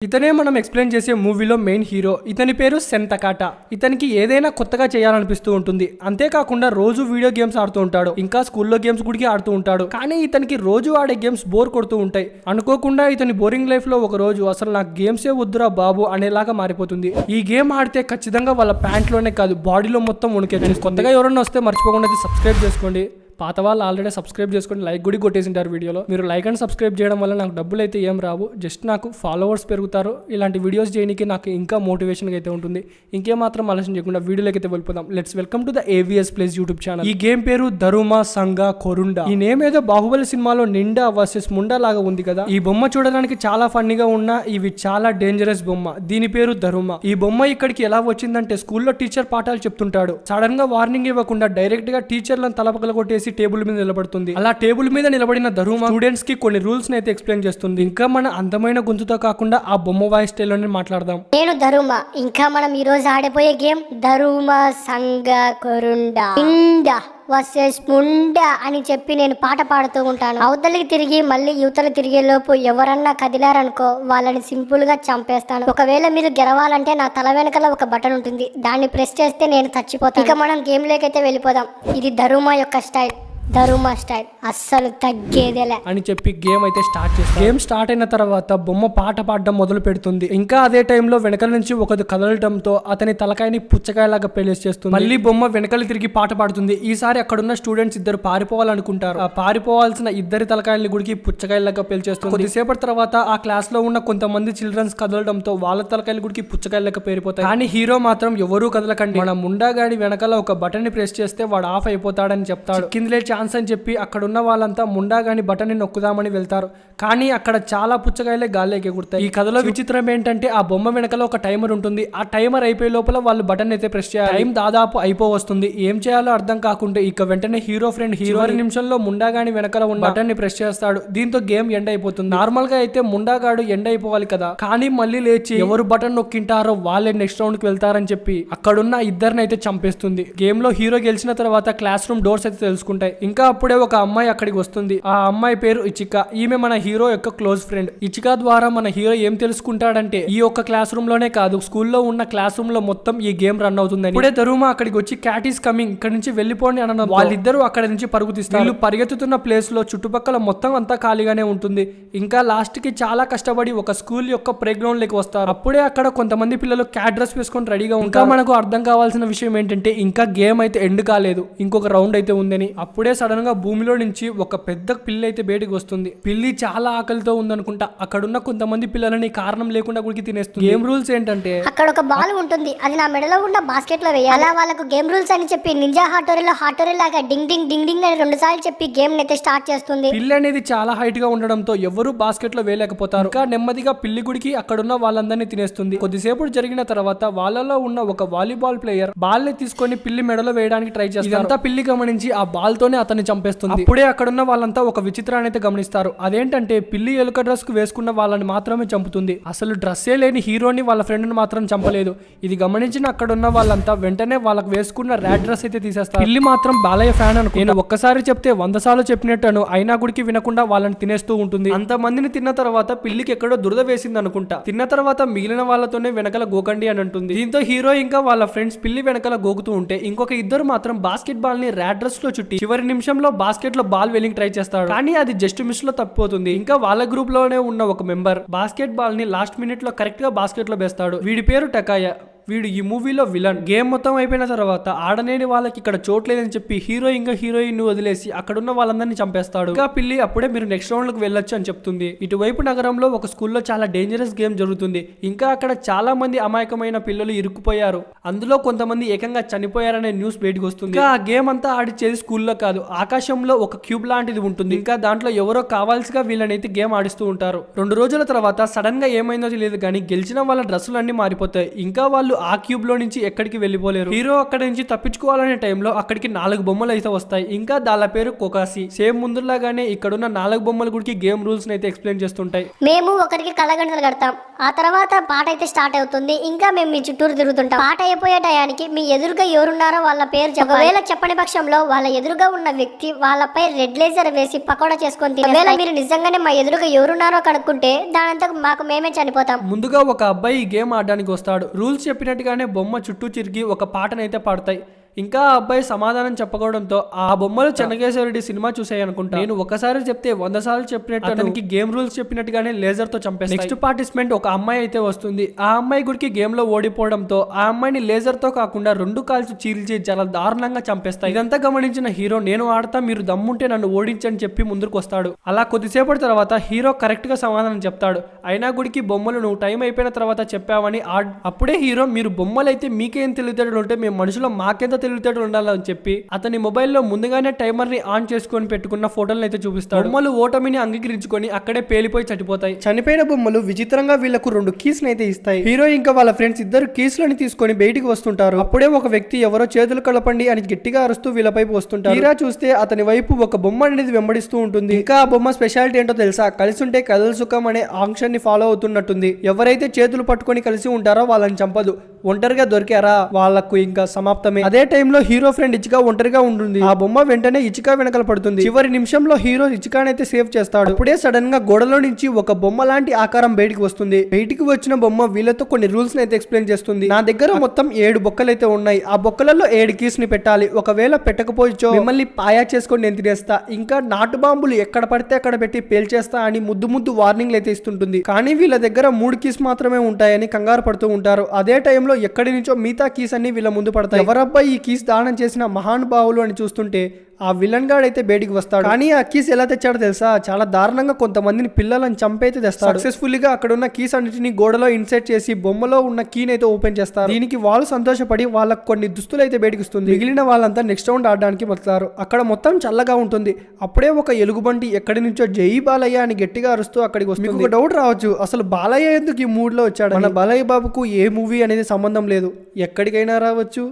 ఇతనే మనం ఎక్స్ప్లెయిన్ చేసే మూవీలో మెయిన్ హీరో. ఇతని పేరు సెన్ తకాటా. ఇతనికి ఏదైనా కొత్తగా చేయాలనిపిస్తూ ఉంటుంది. అంతేకాకుండా రోజు వీడియో గేమ్స్ ఆడుతూ ఉంటాడు, ఇంకా స్కూల్లో గేమ్స్ కూడా ఆడుతూ ఉంటాడు. కానీ ఇతనికి రోజు ఆడే గేమ్స్ బోర్ కొడుతూ ఉంటాయి. అనుకోకుండా ఇతని బోరింగ్ లైఫ్ లో ఒక రోజు అసలు నాకు గేమ్సే వద్దురా బాబు అనేలాగా మారిపోతుంది. ఈ గేమ్ ఆడితే ఖచ్చితంగా వాళ్ళ ప్యాంట్ లోనే కాదు బాడీలో మొత్తం వణికేస్తుంది. కొత్తగా ఎవరైనా వస్తే మర్చిపోకుండా సబ్స్క్రైబ్ చేసుకోండి. పాత వాళ్ళు ఆల్రెడీ సబ్స్క్రైబ్ చేసుకొని లైక్ కూడా కొట్టేసింటారు వీడియోలో. మీరు లైక్ అండ్ సబ్స్క్రైబ్ చేయడం వల్ల నాకు డబ్బులు అయితే ఏం రావు, జస్ట్ నాకు ఫాలోవర్స్ పెరుగుతారు. ఇలాంటి వీడియోస్ చేయడానికి నాకు ఇంకా మోటివేషన్ అయితే ఉంటుంది. ఇంకేమాత్రం ఆలోచన చేయకుండా వీడియోలోకి అయితే వెళ్ళిపోదాం. Let's welcome to the AVS place YouTube channel. ఈ గేమ్ పేరు దరుమా సంగా కొరుండా. ఈ నేమ్ ఏదో బాహుబలి సినిమాలో నిండా వర్సెస్ ముండా లాగా ఉంది కదా. ఈ బొమ్మ చూడడానికి చాలా ఫన్నీగా ఉన్నా ఇవి చాలా డేంజరస్ బొమ్మ. దీని పేరు దరుమా. ఈ బొమ్మ ఇక్కడికి ఎలా వచ్చిందంటే స్కూల్లో టీచర్ పాఠాలు చెప్తుంటాడు. సడన్ గా వార్నింగ్ ఇవ్వకుండా డైరెక్ట్ గా టీచర్లను తలపగల కొట్టేసి టేబుల్ మీద నిలబడుతుంది. అలా టేబుల్ మీద నిలబడిన దరుమా స్టూడెంట్స్ కి కొన్ని రూల్స్ అయితే ఎక్స్ప్లెయిన్ చేస్తుంది. ఇంకా మన అందమైన గొంతుతో కాకుండా ఆ బొమ్మ వాయిస్ స్టైల్లోనే మాట్లాడదాం. నేను దరుమా. ఇంకా మనం ఈ రోజు ఆడిపోయే గేమ్ దరుమా సంగా కొరుండా. ఇండా వర్సెస్ ముండా అని చెప్పి నేను పాట పాడుతూ ఉంటాను. అవతలికి తిరిగి మళ్ళీ యువతలు తిరిగే లోపు ఎవరన్నా కదిలారనుకో వాళ్ళని సింపుల్ గా చంపేస్తాను. ఒకవేళ మీరు గెలవాలంటే నా తల వెనకాల ఒక బటన్ ఉంటుంది, దాన్ని ప్రెస్ చేస్తే నేను చచ్చిపోతాను. ఇక మనం గేమ్ లోకైతే వెళ్ళిపోదాం. ఇది దరుమా యొక్క స్టైల్, దరుమా స్టైల్ అస్సలు తగ్గేదేలే అని చెప్పి గేమ్ అయితే స్టార్ట్ చేస్తాం. గేమ్ స్టార్ట్ అయిన తర్వాత బొమ్మ పాట పాడడం మొదలు పెడుతుంది. ఇంకా అదే టైంలో వెనకాల నుంచి ఒకటి కదలటంతో అతని తలకాయని పుచ్చకాయలాగా ప్లేస్ చేస్తుంది. మళ్ళీ బొమ్మ వెనకాల తిరిగి పాట పాడుతుంది. ఈసారి అక్కడున్న స్టూడెంట్స్ ఇద్దరు పారిపోవాలనుకుంటారు. ఆ పారిపోవాల్సిన ఇద్దరి తలకాయల్ని గుడికి పుచ్చకాయలాగా పేల్చేస్తుంది. కొద్దిసేపటి తర్వాత ఆ క్లాస్ లో ఉన్న కొంతమంది చిల్డ్రన్స్ కదలడంతో వాళ్ళ తలకాయలు గుడికి పుచ్చకాయలాగా పేరిపోతాయి. కానీ హీరో మాత్రం ఎవరూ కదలకండి, మన ముండాగాడి వెనకాల ఒక బటన్ ని ప్రెస్ చేస్తే వాడు ఆఫ్ అయిపోతాడని చెప్తాడు. కిందలే ఛాన్స్ అని చెప్పి అక్కడున్న వాళ్ళంతా ముండాగాని బటన్ ని నొక్కుదామని వెళ్తారు. కానీ అక్కడ చాలా పుచ్చకాయలే గాల్లోకి ఎగురుతాయి. ఈ కథలో విచిత్రం ఏంటంటే ఆ బొమ్మ వెనకాల ఒక టైమర్ ఉంటుంది. ఆ టైమర్ అయిపోయే లోపల వాళ్ళు బటన్ అయితే ప్రెస్ చేయాలి. టైం దాదాపు అయిపోవస్తుంది. ఏం చేయాలో అర్థం కాకుండా ఇక వెంటనే హీరో ఫ్రెండ్ హీరో నిమిషంలో ముండాగాని వెనకాల ఉన్న బటన్ ని ప్రెస్ చేస్తాడు. దీంతో గేమ్ ఎండ్ అయిపోతుంది. నార్మల్ గా అయితే ముండాగాడు ఎండ్ అయిపోవాలి కదా, కానీ మళ్ళీ లేచి ఎవరు బటన్ నొక్కింటారో వాళ్ళే నెక్స్ట్ రౌండ్ కి వెళ్తారని చెప్పి అక్కడున్న ఇద్దరిని అయితే చంపేస్తుంది. గేమ్ లో హీరో గెలిచిన తర్వాత క్లాస్ రూమ్ డోర్స్ అయితే తెలుసుకుంటాయి. ఇంకా అప్పుడే ఒక అమ్మాయి అక్కడికి వస్తుంది. ఆ అమ్మాయి పేరు ఇచికా. ఈమె మన హీరో యొక్క క్లోజ్ ఫ్రెండ్. ఇచికా ద్వారా మన హీరో ఏం తెలుసుకుంటాడంటే ఈ ఒక్క క్లాస్ రూమ్ లోనే కాదు, స్కూల్లో ఉన్న క్లాస్ రూమ్ లో మొత్తం ఈ గేమ్ రన్ అవుతుందని. ఇప్పుడే దరుమా అక్కడికి వచ్చి క్యాట్ ఈస్ కమింగ్, ఇక్కడ నుంచి వెళ్ళిపోండి అనడం వాళ్ళిద్దరూ అక్కడ నుంచి పరుగు తీస్తారు. వీళ్ళు పరిగెత్తుతున్న ప్లేస్ లో చుట్టుపక్కల మొత్తం అంతా ఖాళీగానే ఉంటుంది. ఇంకా లాస్ట్ కి చాలా కష్టపడి ఒక స్కూల్ యొక్క ప్లే గ్రౌండ్ లోకి వస్తారు. అప్పుడే అక్కడ కొంతమంది పిల్లలు క్యాట్ డ్రెస్ వేసుకొని రెడీగా ఉంటారు. మనకు అర్థం కావాల్సిన విషయం ఏంటంటే ఇంకా గేమ్ అయితే ఎండ్ కాలేదు, ఇంకొక రౌండ్ అయితే ఉందని. అప్పుడే సడన్ గా భూమిలో నుంచి ఒక పెద్ద పిల్లి అయితే బయటకు వస్తుంది. పిల్లి చాలా ఆకలితో ఉందనుకుంటా. అక్కడున్న కొంతమంది పిల్లలని కారణం లేకుండా గుడికి తినేస్తుంది. గేమ్ రూల్స్ ఏంటంటే అక్కడ ఒక బాల్ ఉంటుంది, అది నా మెడలో ఉన్న బాస్కెట్ లో వేయాలి. అలా వాళ్ళకు గేమ్ రూల్స్ అని చెప్పి నింజా హాటోరీ లాగా డింగ్ డింగ్ డింగ్ డింగ్ అని 2 సార్లు చెప్పి గేమ్ అయితే స్టార్ట్ చేస్తుంది. పిల్లి అనేది చాలా హైట్ గా ఉండడంతో ఎవరు బాస్కెట్ లో వేయలేకపోతారు. ఇంకా నెమ్మదిగా పిల్లి గుడికి అక్కడున్న వాళ్ళందరినీ తినేస్తుంది. కొద్దిసేపు జరిగిన తర్వాత వాళ్ళలో ఉన్న ఒక వాలీబాల్ ప్లేయర్ బాల్ ని తీసుకొని పిల్లి మెడలో వేయడానికి ట్రై చేస్తారు. ఇదంతా పిల్లి గమనించి ఆ బాల్ తోనే అతన్ని చంపేస్తుంది. అప్పుడే అక్కడున్న వాళ్ళంతా ఒక విచిత్రాన్ని అయితే గమనిస్తారు. అదేంటంటే పిల్లి ఎలుక డ్రెస్ కు వేసుకున్న వాళ్ళని మాత్రమే చంపుతుంది. అసలు డ్రెస్సే లేని హీరోని వాళ్ళ ఫ్రెండ్ ని మాత్రం చంపలేదు. ఇది గమనించిన అక్కడున్న వాళ్ళంతా వెంటనే వాళ్ళకి వేసుకున్న ర్యాడ్ డ్రెస్ అయితే తీసేస్తారు. పిల్లి మాత్రం బాలయ్య ఫ్యాన్ అనుకో. నేను ఒక్కసారి చెప్తే 100 సార్లు చెప్పినట్టు అయినా గుడికి వినకుండా వాళ్ళని తినేస్తూ ఉంటుంది. అంత మందిని తిన్న తర్వాత పిల్లికి ఎక్కడో దురద వేసింది అనుకుంటా. తిన్న తర్వాత మిగిలిన వాళ్ళతోనే వెనకాల గోకండి అని అంటుంది. దీంతో హీరో ఇంకా వాళ్ళ ఫ్రెండ్స్ పిల్లి వెనకాల గోకుతూ ఉంటే ఇంకొక ఇద్దరు మాత్రం బాస్కెట్ బాల్ ని ర్యాడ్ డ్రెస్ లో చుట్టి చివరి నిమిషంలో బాస్కెట్ లో బాల్ వెల్లింగ్ ట్రై చేస్తాడు. కానీ అది జస్ట్ మిస్ లో తప్పిపోతుంది. ఇంకా వాళ్ళ గ్రూప్ లోనే ఉన్న ఒక మెంబర్ బాస్కెట్ బాల్ ని లాస్ట్ మినిట్ లో కరెక్ట్ గా బాస్కెట్ లో వేస్తాడు. వీడి పేరు టకాయ. వీడు ఈ మూవీలో విలన్. గేమ్ మొత్తం అయిపోయిన తర్వాత ఆడనేని వాళ్ళకి ఇక్కడ చోట్లేదని చెప్పి హీరో ఇంకా హీరోయిన్ వదిలేసి అక్కడున్న వాళ్ళందరినీ చంపేస్తాడు. ఇంకా పిల్లి అప్పుడే మీరు నెక్స్ట్ రౌండ్ లకు వెళ్ళొచ్చు అని చెప్తుంది. ఇటువైపు నగరంలో ఒక స్కూల్లో చాలా డేంజరస్ గేమ్ జరుగుతుంది. ఇంకా అక్కడ చాలా మంది అమాయకమైన పిల్లలు ఇరుక్కుపోయారు. అందులో కొంతమంది ఏకంగా చనిపోయారనే న్యూస్ బయటకు వస్తుంది. ఇంకా ఆ గేమ్ అంతా ఆడిచేది స్కూల్లో కాదు, ఆకాశంలో ఒక క్యూబ్ లాంటిది ఉంటుంది. ఇంకా దాంట్లో ఎవరో కావాల్సిగా వీళ్ళనైతే గేమ్ ఆడిస్తూ ఉంటారు. 2 రోజుల తర్వాత సడన్ గా ఏమైందో తెలియదు కానీ గెలిచిన వాళ్ళ డ్రెస్సులు అన్ని మారిపోతాయి. ఇంకా వాళ్ళు ఆ క్యూబ్ లో నుంచి ఎక్కడికి వెళ్ళిపోలేరు. హీరో అక్కడి నుంచి తప్పించుకోవాలనే టైంలో అక్కడికి 4 బొమ్మలు అయితే వస్తాయి. ఇంకా దాని పేరు కొకాసి. సేమ్ ముందులాగానే ఇక్కడున్న 4 బొమ్మల గుడికి గేమ్ రూల్స్ అయితే ఎక్స్ప్లెయిన్ చేస్తుంటాయి. మేము ఒకరికి కళ్ళగంటలు కడతాం. ఆ తర్వాత పాట అయితే స్టార్ట్ అవుతుంది. ఇంకా మేము మీ చుట్టూరు తిరుగుతుంటాం. పాట అయిపోయే టయానికి మీ ఎదురుగా ఎవరున్నారో వాళ్ళ పేరు ఒకవేళ చెప్పని పక్షంలో వాళ్ళ ఎదురుగా ఉన్న వ్యక్తి వాళ్ళపై రెడ్ లేజర్ వేసి పకోడా చేసుకొని ఒకవేళ మీరు నిజంగానే మా ఎదురుగా ఎవరున్నారో కనుక్కుంటే దానంతా మాకు మేమే చనిపోతాం. ముందుగా ఒక అబ్బాయి ఈ గేమ్ ఆడడానికి వస్తాడు. రూల్స్ చెప్పినట్టుగానే బొమ్మ చుట్టూ తిరిగి ఒక పాటనైతే పాడతాయి. ఇంకా ఆ అబ్బాయి సమాధానం చెప్పకపోవడంతో ఆ బొమ్మలు చెన్నకేశ్వరరెడ్డి సినిమా చూసాయి అనుకుంటా. నేను ఒకసారి చెప్తే 100 సార్లు చెప్పినట్టు అతనికి గేమ్ రూల్స్ చెప్పినట్టుగానే లేజర్ తో చంపేస్తాయి. నెక్స్ట్ పార్టిసిపెంట్ ఒక అమ్మాయి అయితే వస్తుంది. ఆ అమ్మాయి గుడికి గేమ్ లో ఓడిపోవడంతో ఆ అమ్మాయిని లేజర్ తో కాకుండా 2 కాల్స్ చీల్చి చాలా దారుణంగా చంపేస్తాయి. ఇదంతా గమనించిన హీరో నేను ఆడతా, మీరు దమ్ముంటే నన్ను ఓడించని చెప్పి ముందుకు వస్తాడు. అలా కొద్దిసేపటి తర్వాత హీరో కరెక్ట్ గా సమాధానం చెప్తాడు. అయినా గుడికి బొమ్మలు నువ్వు టైం అయిపోయిన తర్వాత చెప్పావని అప్పుడే హీరో మీరు బొమ్మలు అయితే మీకేం తెలివితేటలు ఉంటే మేము మనుషులు మాకెంత తెలివితేటలు ఉండాలని చెప్పి అతని మొబైల్లో ముందుగానే టైమర్ ని ఆన్ చేసుకొని పెట్టుకున్న ఫోటోలను అయితే చూపిస్తాడు. బొమ్మలు ఓటమిని అంగీకరించుకొని అక్కడే పేలిపోయి చనిపోతాయి. చనిపోయిన బొమ్మలు విచిత్రంగా వీళ్లకు 2 కీస్ అయితే ఇస్తాయి. హీరో ఇంకా వాళ్ళ ఫ్రెండ్స్ ఇద్దరు కీస్లని తీసుకొని బయటికి వస్తుంటారు. అప్పుడే ఒక వ్యక్తి ఎవరో చేతులు కలపండి అని గట్టిగా అరుస్తూ వీళ్ళపైపు వస్తుంటారు. తీరా చూస్తే అతని వైపు ఒక బొమ్మ అనేది వెంబడిస్తూ ఉంటుంది. ఇంకా ఆ బొమ్మ స్పెషాలిటీ ఏంటో తెలుసా? కలిసి ఉంటే కథల సుఖం అనే ఆంక్షన్ ని ఫాలో అవుతున్నట్టుంది. ఎవరైతే చేతులు పట్టుకొని కలిసి ఉంటారో వాళ్ళని చంపదు. ఒంటరిగా దొరికారా వాళ్ళకు ఇంకా సమాప్తమే. అదే టైంలో హీరో ఫ్రెండ్ ఇచికా ఒంటరిగా ఉంటుంది. ఆ బొమ్మ వెంటనే ఇచికా వెనకాల పడుతుంది. చివరి నిమిషంలో హీరో ఇచికానైతే సేవ్ చేస్తాడు. అప్పుడే సడన్ గా గోడలో నుంచి ఒక బొమ్మ లాంటి ఆకారం బయటికి వస్తుంది. బయటికి వచ్చిన బొమ్మ వీళ్ళతో కొన్ని రూల్స్ అయితే ఎక్స్ప్లెయిన్ చేస్తుంది. నా దగ్గర మొత్తం 7 బొక్కలు అయితే ఉన్నాయి. ఆ బొక్కలలో 7 కీస్ ని పెట్టాలి. ఒకవేళ పెట్టకపోయిచో మిమ్మల్ని పాయా చేసుకొని నేను తినేస్తా. ఇంకా నాటు బాంబులు ఎక్కడ పడితే అక్కడ పెట్టి పేల్చేస్తా అని ముద్దు వార్నింగ్లు అయితే ఇస్తుంటుంది. కానీ వీళ్ళ దగ్గర 3 కీస్ మాత్రమే ఉంటాయని కంగారు పడుతూ ఉంటారు. అదే టైంలో ఎక్కడి నుంచో మిగతా కీస్ అన్ని వీళ్ళ ముందు పడతాయి. ఎవరబ్బా ఈ కీస్ దానం చేసిన మహానుభావులు అని చూస్తుంటే ఆ విలన్ గాడ్ అయితే బయటికి వస్తాడు. కానీ ఆ కీస్ ఎలా తెచ్చాడో తెలుసా? చాలా దారుణంగా కొంతమందిని పిల్లలను చంపైతే తెస్తాడు. సక్సెస్ఫుల్ గా అక్కడ ఉన్న కీస్ అన్నిటిని గోడలో ఇన్సర్ట్ చేసి బొమ్మలో ఉన్న కీని అయితే ఓపెన్ చేస్తారు. దీనికి వాళ్ళు సంతోషపడి వాళ్ళకి కొన్ని దుస్తులు అయితే బయటికి వస్తుంది. మిగిలిన వాళ్ళంతా నెక్స్ట్ రౌండ్ ఆడడానికి వస్తారు. అక్కడ మొత్తం చల్లగా ఉంటుంది. అప్పుడే ఒక ఎలుగుబంటి ఎక్కడి నుంచో జై బాలయ్య అని గట్టిగా అరుస్తూ అక్కడికి వస్తుంది. మీకు ఒక డౌట్ రావచ్చు, అసలు బాలయ్య ఎందుకు ఈ మూడ్ లో వచ్చాడు? మన బాలయ్య బాబుకు ఏ మూవీ అనేది సంబంధం లేదు. ఎక్కడికైనా రావచ్చు,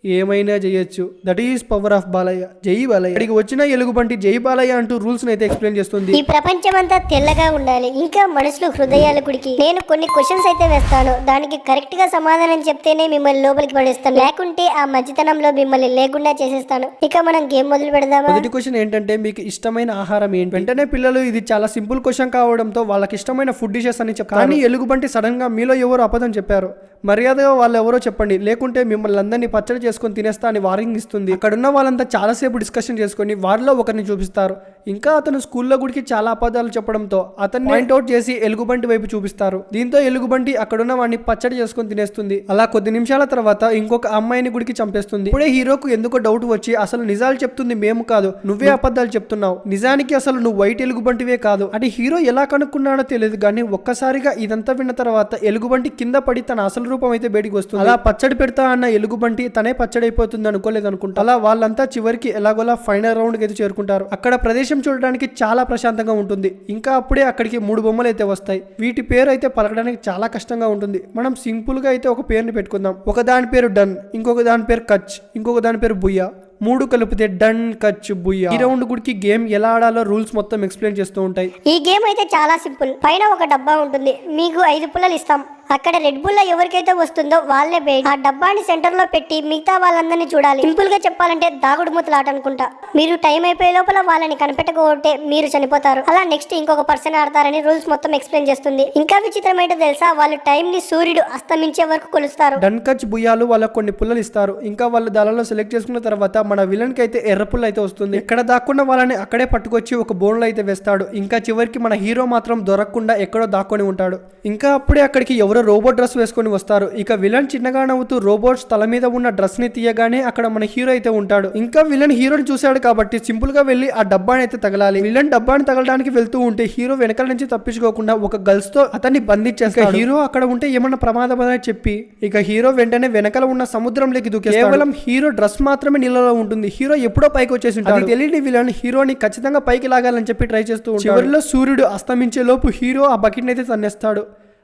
ఏమైనా చేయొచ్చు. That is power of Balayya. జై బాలయ్య. ఇక్కడికి వచ్చిన ఎలుగుబంటి జై బాలయ్య అంటూ రూల్స్ అయితే ఎక్స్ప్లెయిన్ చేస్తుంది. ఈ ప్రపంచం అంతా తెల్లగా ఉండాలి, ఇంకా మనుషులు హృదయాల గుడికి. నేను కొన్ని క్వశ్చన్స్ అయితే వేస్తాను. దానికి కరెక్ట్ గా సమాధానం చెప్తేనే మిమ్మల్ని లోపలికి పడేస్తాను. లేకుంటే ఆ మధ్యతనంలో మిమ్మల్ని లేకుండా చేసేస్తాను. ఇక మనం గేమ్ మొదలు పెడదామా? మొదటి క్వశ్చన్ ఏంటంటే మీకు ఇష్టమైన ఆహారం ఏంటి? వెంటనే పిల్లలు ఇది చాలా సింపుల్ క్వశ్చన్ కావడంతో వాళ్ళకి ఇష్టమైన ఫుడ్ డిషెస్ అని చెప్తారు. కానీ ఎలుగుబంటి సడన్ గా మీలో ఎవరు అబద్ధం చెప్పారు, మర్యాదగా వాళ్ళు ఎవరో చెప్పండి, లేకుంటే మిమ్మల్ని అందరినీ పచ్చడి చేసుకొని తినేస్తా అని వార్నింగ్ ఇస్తుంది. అక్కడున్న వాళ్ళంతా చాలాసేపు డిస్కషన్ చేసుకొని వారిలో ఒకరిని చూపిస్తారు. ఇంకా అతను స్కూల్లో గుడికి చాలా అబద్ధాలు చెప్పడంతో అతన్ని పాయింట్అవుట్ చేసి ఎలుగుబంటి వైపు చూపిస్తారు. దీంతో ఎలుగుబంటి అక్కడున్న వాడిని పచ్చడి చేసుకొని తినేస్తుంది. అలా కొద్ది నిమిషాల తర్వాత ఇంకొక అమ్మాయిని గుడికి చంపేస్తుంది. ఇప్పుడే హీరోకు ఎందుకో డౌట్ వచ్చి అసలు నిజాలు చెప్తుంది మేము కాదు, నువ్వే అబద్ధాలు చెప్తున్నావు, నిజానికి అసలు నువ్వు వైట్ ఎలుగుబంటివే కాదు అని హీరో ఎలా కనుక్కున్నాడో తెలియదు. కానీ ఒక్కసారిగా ఇదంతా విన్న తర్వాత ఎలుగుబంటి కింద పడి తన అసలు రూపం అయితే బయటికి వస్తుంది. అలా పచ్చడి పెడతా అన్న ఎలుగుబంటి తనే పచ్చడి అయిపోతుంది అనుకోలేదు అనుకుంటా. అలా వాళ్ళంతా చివరికి ఎలాగోలా ఫైనల్ రౌండ్ కి అయితే చేరుకుంటారు. అక్కడ ప్రదేశం చూడడానికి చాలా ప్రశాంతంగా ఉంటుంది. ఇంకా అప్పుడే అక్కడికి 3 బొమ్మలు అయితే వస్తాయి. వీటి పేరు అయితే పలకడానికి చాలా కష్టంగా ఉంటుంది. మనం సింపుల్ గా అయితే ఒక పేరుని పెట్టుకుందాం. ఒక దాని పేరు డన్, ఇంకొక దాని పేరు కచ్, ఇంకొక దాని పేరు బుయ్యా. 3 కలిపితే డన్ కచ్ బుయ్యా. ఈ రౌండ్ గుడికి గేమ్ ఎలా ఆడాలో రూల్స్ మొత్తం ఎక్స్ప్లెయిన్ చేస్తూ ఉంటాయి. ఈ గేమ్ అయితే చాలా సింపుల్. పైన ఒక డబ్బా ఉంటుంది. మీకు 5 పుల్లలు ఇస్తాం. అక్కడ రెడ్ బుల్ ఎవరికైతే వస్తుందో వాళ్ళే బయట. ఆ డబ్బాని సెంటర్ లో పెట్టి మిగతా వాళ్ళందరినీ చూడాలి. సింపుల్ గా చెప్పాలంటే దాగుడు మూతలు ఆట అనుకుంటా. మీరు టైం అయిపోయే లోపల వాళ్ళని కనిపెట్టకపోతే మీరు చనిపోతారు. అలా నెక్స్ట్ ఇంకొక పర్సన్ ఆడతారని రూల్స్ మొత్తం ఎక్స్ప్లెయిన్ చేస్తుంది. ఇంకా విచిత్రం ఏంటో తెలుసా? వాళ్ళు టైం ని సూర్యుడు అస్తమించే వరకు కొలుస్తారు. డన్ కచ్ బుయ్యాలు వాళ్ళకి కొన్ని పుల్లలు ఇస్తారు. ఇంకా వాళ్ళ దానిలో సెలెక్ట్ చేసుకున్న తర్వాత మన విలన్ కి అయితే ఎర్ర పుల్ల అయితే వస్తుంది. ఎక్కడ దాక్కున్న వాళ్ళని అక్కడే పట్టుకొచ్చి ఒక బోన్లో అయితే వేస్తాడు. ఇంకా చివరికి మన హీరో మాత్రం దొరకకుండా ఎక్కడో దాక్కొని ఉంటాడు. ఇంకా అప్పుడే అక్కడికి ఎవరో రోబోట్ డ్రెస్ వేసుకొని వస్తారు. ఇక విలన్ చిన్నగా నవ్వుతూ రోబోట్స్ తల మీద ఉన్న డ్రెస్ ని తీయగానే అక్కడ మన హీరో అయితే ఉంటాడు. ఇంకా విలన్ హీరోని చూశాడు కాబట్టి సింపుల్ గా వెళ్లి ఆ డబ్బాని అయితే తగలాలి. విలన్ డబ్బాని తగలడానికి వెళ్తూ ఉంటే హీరో వెనకాల నుంచి తప్పించుకోకుండా ఒక గర్ల్స్ తో అతన్ని బంధించేస్తాడు. హీరో అక్కడ ఉంటే ఏమన్నా ప్రమాదం అని చెప్పి ఇక హీరో వెంటనే వెనకాల ఉన్న సముద్రంలోకి దూకేస్తాడు. కేవలం హీరో డ్రెస్ మాత్రమే నీళ్ళలో ఉంటుంది. హీరో ఎప్పుడో పైకి వచ్చేసి ఉంటాడు. తెలియని విలన్ హీరోని ఖచ్చితంగా పైకి లాగాలని చెప్పి ట్రై చేస్తూ ఉంటాడు. చివరిలో సూర్యుడు అస్తమించే లోపు హీరో ఆ బకెట్ అయితే తన్నేస్తాడు.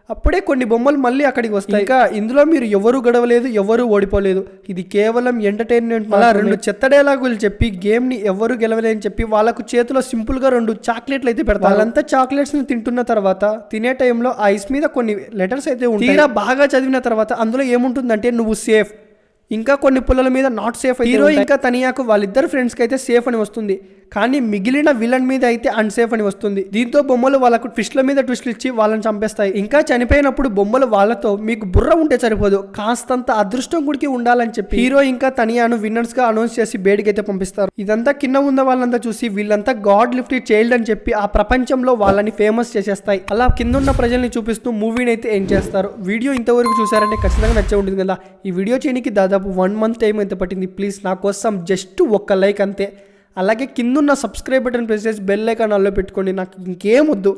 అప్పుడే కొన్ని బొమ్మలు మళ్ళీ అక్కడికి వస్తాయి. ఇంకా ఇందులో మీరు ఎవరు గడవలేదు, ఎవరు ఓడిపోలేదు, ఇది కేవలం ఎంటర్టైన్మెంట్. అలా 2 చెత్త డైలాగులు చెప్పి గేమ్ ని ఎవరు గెలవలేని చెప్పి వాళ్ళకు చేతిలో సింపుల్ గా 2 చాక్లెట్లు అయితే పెడతారు. వాళ్ళంతా చాక్లెట్స్ ని తింటున్న తర్వాత తినే టైంలో ఆ ఐస్ మీద కొన్ని లెటర్స్ అయితే ఉంటాయి. తీరా బాగా చదివిన తర్వాత అందులో ఏముంటుందంటే నువ్వు సేఫ్, ఇంకా కొన్ని పుల్లల మీద నాట్ సేఫ్. హీరో ఇంకా తనియాకు వాళ్ళిద్దరు ఫ్రెండ్స్కి అయితే సేఫ్ అని వస్తుంది, కానీ మిగిలిన విలన్ మీద అయితే అన్సేఫ్ అని వస్తుంది. దీంతో బొమ్మలు వాళ్ళకు ట్విస్ట్ల మీద ట్విస్ట్లు ఇచ్చి వాళ్ళని చంపేస్తాయి. ఇంకా చనిపోయినప్పుడు బొమ్మలు వాళ్ళతో మీకు బుర్ర ఉంటే సరిపోదు, కాస్తంత అదృష్టం గుడికి ఉండాలని చెప్పి హీరో ఇంకా తనియాను విన్నర్స్ గా అనౌన్స్ చేసి బయటికి అయితే పంపిస్తారు. ఇదంతా కింద ఉన్న వాళ్ళంతా చూసి వీళ్ళంతా గాడ్ లిఫ్టెడ్ చైల్డ్ అని చెప్పి ఆ ప్రపంచంలో వాళ్ళని ఫేమస్ చేసేస్తాయి. అలా కింద ఉన్న ప్రజల్ని చూపిస్తూ మూవీని అయితే ఎండ్ చేస్తారు. వీడియో ఇంతవరకు చూసారంటే ఖచ్చితంగా నచ్చే ఉంటుంది కదా. ఈ వీడియో చేయడానికి దాదాపు 1 month టైం అయితే పట్టింది. ప్లీజ్ నా కోసం జస్ట్ ఒక్క లైక్ అంతే. అలాగే కిందున్న సబ్స్క్రైబ్ బటన్ ప్రెస్ చేసి బెల్ ఐకాన్ ఆన్లో పెట్టుకోండి. నాకు ఇంకేం వద్దు.